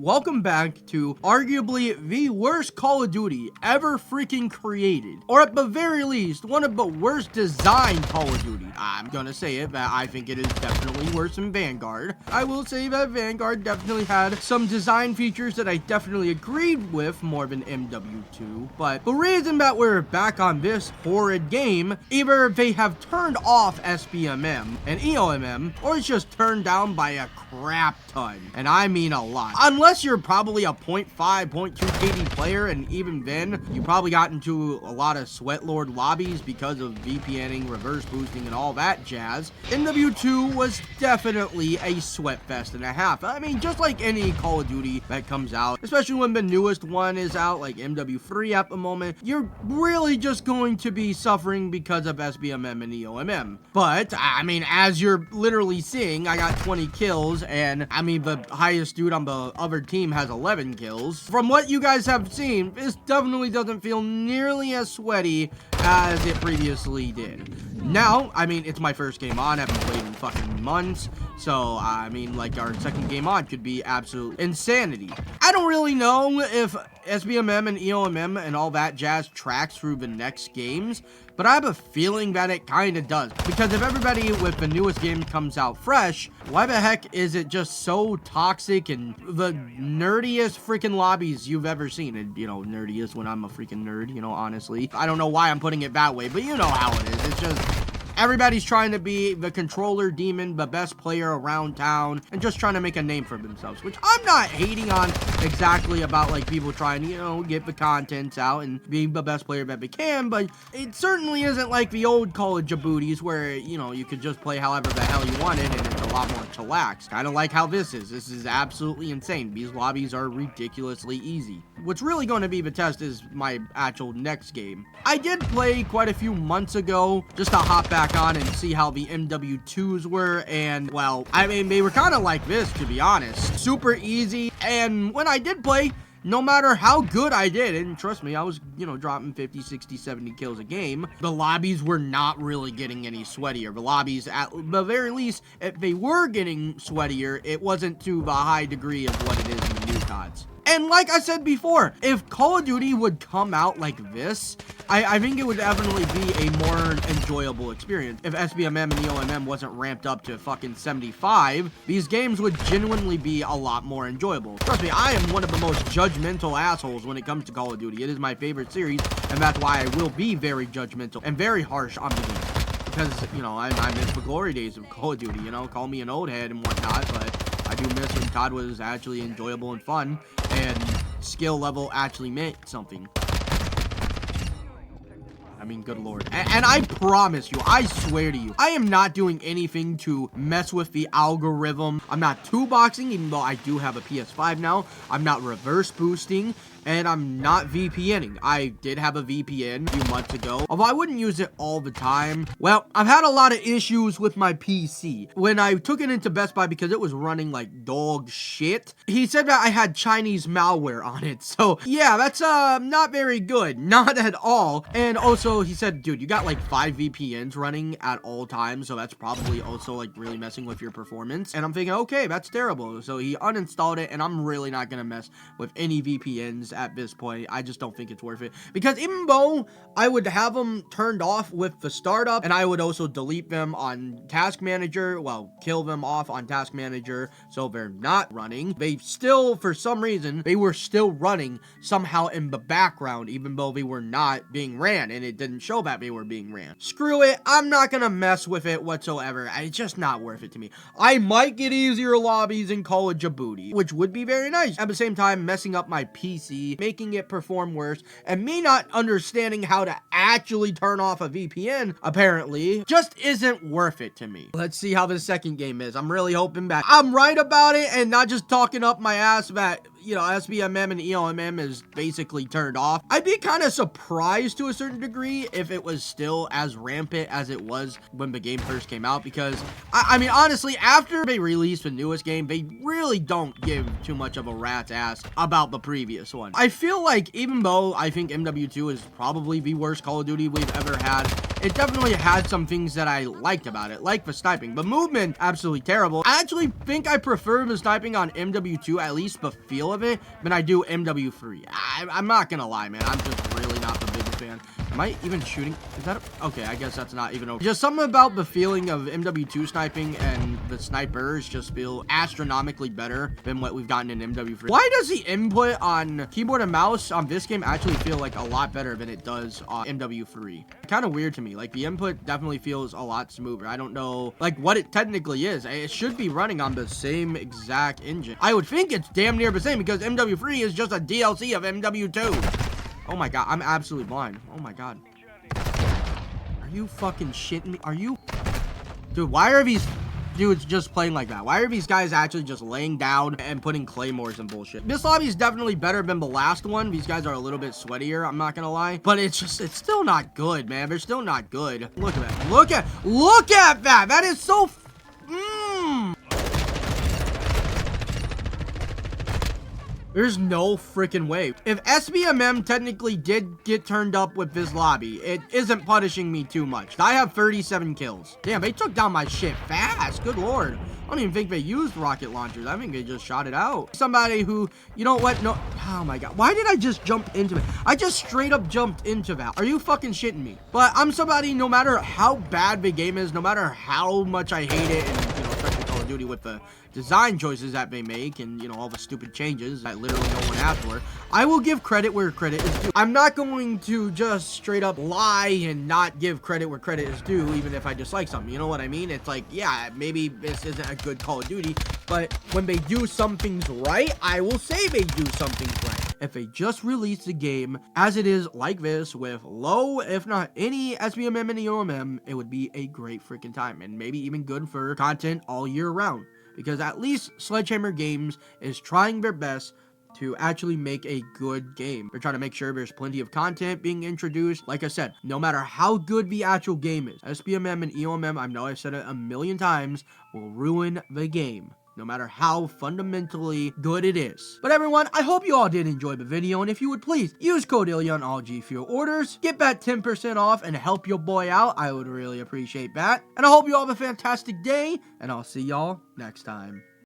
Welcome back to arguably the worst Call of Duty ever freaking created. Or at the very least, one of the worst designed Call of Duty. I'm gonna say it, but I think it is definitely worse than Vanguard. I will say that Vanguard definitely had some design features that I definitely agreed with more than MW2. But the reason that we're back on this horrid game, either they have turned off SBMM and EOMM, or it's just turned down by a crap ton. And I mean a lot. Unless you're probably a 0.5, 0.2 KD player, and even then, you probably got into a lot of Sweatlord lobbies because of VPNing, reverse boosting, and all that jazz. MW2 was definitely a sweat fest and a half. I mean, just like any Call of Duty that comes out, especially when the newest one is out, like MW3 at the moment, you're really just going to be suffering because of SBMM and EOMM. But, I mean, as you're literally seeing, I got 20 kills, and I mean, the highest dude on the other team has 11 kills. From what you guys have seen, this definitely doesn't feel nearly as sweaty as it previously did. Now, I mean, it's my first game on. I haven't played in fucking months. So, I mean, like, our second game on could be absolute insanity. I don't really know if SBMM and EOMM and all that jazz tracks through the next games, but I have a feeling that it kind of does. Because if everybody with the newest game comes out fresh, why the heck is it just so toxic and the nerdiest freaking lobbies you've ever seen? And, you know, nerdiest when I'm a freaking nerd, you know, honestly. I don't know why I'm putting it that way, but you know how it is. It's just everybody's trying to be the controller demon, the best player around town, and just trying to make a name for themselves, which I'm not hating on exactly about, like, people trying to, you know, get the contents out and be the best player that they can, but it certainly isn't like the old Call of Djiboutis where, you know, you could just play however the hell you wanted and it's a lot more chillaxed. Kind of like how this is. This is absolutely insane. These lobbies are ridiculously easy. What's really going to be the test is my actual next game. I did play quite a few months ago just to hop back on and see how the MW2s were, and well, I mean, they were kind of like this, to be honest. Super easy, and when I did play, no matter how good I did, and trust me, I was, you know, dropping 50, 60, 70 kills a game, the lobbies were not really getting any sweatier. The lobbies, at the very least, if they were getting sweatier, it wasn't to the high degree of what it is in the new CODs. And like I said before, if Call of Duty would come out like this, I think it would definitely be a more enjoyable experience. If SBMM and EOMM wasn't ramped up to fucking 75, these games would genuinely be a lot more enjoyable. Trust me, I am one of the most judgmental assholes when it comes to Call of Duty. It is my favorite series, and that's why I will be very judgmental and very harsh on the game. Because, you know, I miss the glory days of Call of Duty, you know, call me an old head and whatnot, but I do miss when COD was actually enjoyable and fun, and skill level actually meant something. I mean, good lord. And I promise you, I swear to you, I am not doing anything to mess with the algorithm. I'm not 2-boxing, even though I do have a PS5 now. I'm not reverse boosting, and I'm not VPNing. I did have a VPN a few months ago, although I wouldn't use it all the time. Well, I've had a lot of issues with my PC. When I took it into Best Buy because it was running like dog shit, he said that I had Chinese malware on it. So yeah, that's not very good. Not at all. And also he said, dude, you got like 5 VPNs running at all times, so that's probably also like really messing with your performance. And I'm thinking, okay, that's terrible. So he uninstalled it, and I'm really not gonna mess with any VPNs at this point. I just don't think it's worth it, because even though I would have them turned off with the startup, and I would also delete them on Task Manager, well, kill them off on Task Manager so they're not running, they still, for some reason, they were still running somehow in the background, even though they were not being ran, and it didn't show that they were being ran. Screw it, I'm not gonna mess with it whatsoever. It's just not worth it to me. I might get easier lobbies in Call of Djibouti, which would be very nice. At the same time, messing up my PC, making it perform worse, and me not understanding how to actually turn off a VPN, apparently, just isn't worth it to me. Let's see how the second game is. I'm really hoping that I'm right about it and not just talking up my ass that, you know, SBMM and EOMM is basically turned off. I'd be kind of surprised to a certain degree if it was still as rampant as it was when the game first came out, because I mean, honestly, after they released the newest game, they really don't give too much of a rat's ass about the previous one. I feel like even though I think MW2 is probably the worst Call of Duty we've ever had, it definitely had some things that I liked about it, like the sniping, but movement, absolutely terrible. I actually think I prefer the sniping on MW2, at least the feel of it, than I do MW3. I'm not gonna lie, man. I'm just really not the biggest fan. Am I even shooting? Is that okay? I guess that's not even over. Just something about the feeling of MW2 sniping and the snipers just feel astronomically better than what we've gotten in MW3. Why does the input on keyboard and mouse on this game actually feel like a lot better than it does on MW3? Kind of weird to me. Like, the input definitely feels a lot smoother. I don't know, like, what it technically is. It should be running on the same exact engine. I would think it's damn near the same because MW3 is just a DLC of MW2. Oh my god, I'm absolutely blind. Oh my god. Are you fucking shitting me? Are you? Dude, why are these dudes just playing like that? Why are these guys actually just laying down and putting claymores and bullshit? This lobby is definitely better than the last one. These guys are a little bit sweatier, I'm not gonna lie. But it's still not good, man. They're still not good. Look at that. Look at that! That is so... There's no freaking way. If SBMM technically did get turned up with this lobby, it isn't punishing me too much. I have 37 kills. Damn, they took down my shit fast. Good lord. I don't even think they used rocket launchers. I think they just shot it out. Somebody who, you know what? No. Oh my god. Why did I just jump into it? I just straight up jumped into that. Are you fucking shitting me? But I'm somebody, no matter how bad the game is, no matter how much I hate it, and, you know, especially Call of Duty with the design choices that they make and, you know, all the stupid changes that literally no one asked for, I will give credit where credit is due. I'm not going to just straight up lie and not give credit where credit is due, even if I dislike something. You know what I mean? It's like, yeah, maybe this isn't a good Call of Duty, but when they do some things right, I will say they do some things right. If they just release the game as it is like this with low, if not any SBMM and EOMM, it would be a great freaking time and maybe even good for content all year round. Because at least Sledgehammer Games is trying their best to actually make a good game. They're trying to make sure there's plenty of content being introduced. Like I said, no matter how good the actual game is, SBMM and EOMM, I know I've said it a million times, will ruin the game. No matter how fundamentally good it is. But everyone, I hope you all did enjoy the video, and if you would please use code Illya on all G Fuel orders, get that 10% off and help your boy out. I would really appreciate that. And I hope you all have a fantastic day, and I'll see y'all next time.